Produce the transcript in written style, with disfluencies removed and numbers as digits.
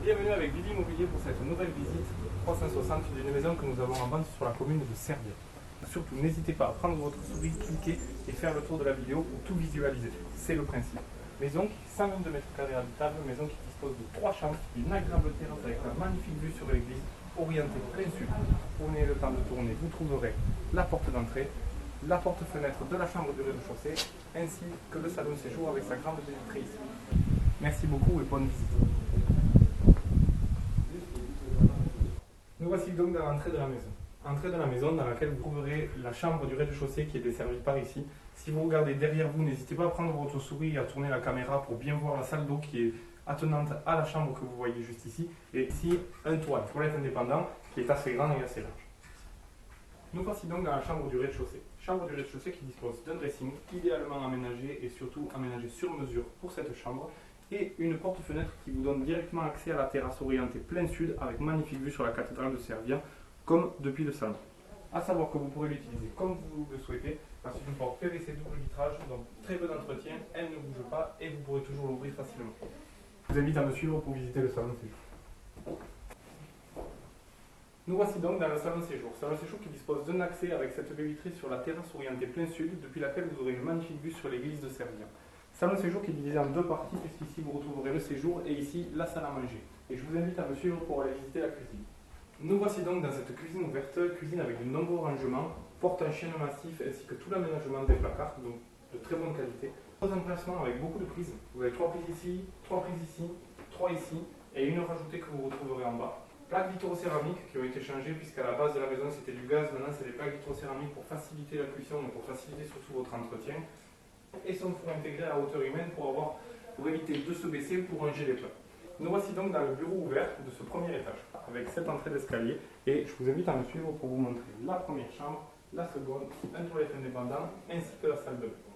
Bienvenue avec Vivi Immobilier pour cette nouvelle visite 360 d'une maison que nous avons en vente sur la commune de Servières. Surtout, n'hésitez pas à prendre votre souris, cliquer et faire le tour de la vidéo pour tout visualiser. C'est le principe. Maison qui fait 122 mètres carrés habitables, maison qui dispose de 3 chambres, une agréable terrasse avec une magnifique vue sur l'église, orientée plein sud. Prenez le temps de tourner, vous trouverez la porte d'entrée, la porte-fenêtre de la chambre du rez-de-chaussée, ainsi que le salon de séjour avec sa grande vitrine ici. Merci beaucoup et bonne visite. Nous voici donc dans l'entrée de la maison. Entrée de la maison dans laquelle vous trouverez la chambre du rez-de-chaussée qui est desservie par ici. Si vous regardez derrière vous, n'hésitez pas à prendre votre souris et à tourner la caméra pour bien voir la salle d'eau qui est attenante à la chambre que vous voyez juste ici. Et ici, un toilette indépendant qui est assez grand et assez large. Nous voici donc dans la chambre du rez-de-chaussée. Chambre du rez-de-chaussée qui dispose d'un dressing idéalement aménagé et surtout aménagé sur mesure pour cette chambre et une porte-fenêtre qui vous donne directement accès à la terrasse orientée plein sud avec magnifique vue sur la cathédrale de Servières comme depuis le salon. A savoir que vous pourrez l'utiliser comme vous le souhaitez, parce que c'est une porte PVC double vitrage, donc très peu d'entretien, elle ne bouge pas et vous pourrez toujours l'ouvrir facilement. Je vous invite à me suivre pour visiter le salon de séjour. Nous voici donc dans le salon de séjour. Salon de séjour qui dispose d'un accès avec cette baie vitrée sur la terrasse orientée plein sud, depuis laquelle vous aurez une magnifique vue sur l'église de Servières. Salon de séjour qui est divisé en deux parties, puisqu'ici vous retrouverez le séjour et ici la salle à manger. Et je vous invite à me suivre pour aller visiter la cuisine. Nous voici donc dans cette cuisine ouverte, cuisine avec de nombreux rangements, porte en chêne massif ainsi que tout l'aménagement des placards, donc de très bonne qualité. Trois emplacements avec beaucoup de prises. Vous avez 3 prises ici, 3 prises ici, 3 ici et une rajoutée que vous retrouverez en bas. Plaques vitrocéramiques qui ont été changées puisqu'à la base de la maison c'était du gaz, maintenant c'est des plaques vitrocéramiques pour faciliter la cuisson et pour faciliter surtout votre entretien. Et son four intégré à hauteur humaine pour éviter de se baisser pour ranger les plats. Nous voici donc dans le bureau ouvert de ce premier étage, avec cette entrée d'escalier, et je vous invite à me suivre pour vous montrer la première chambre, la seconde, un toilette indépendant, ainsi que la salle de bain.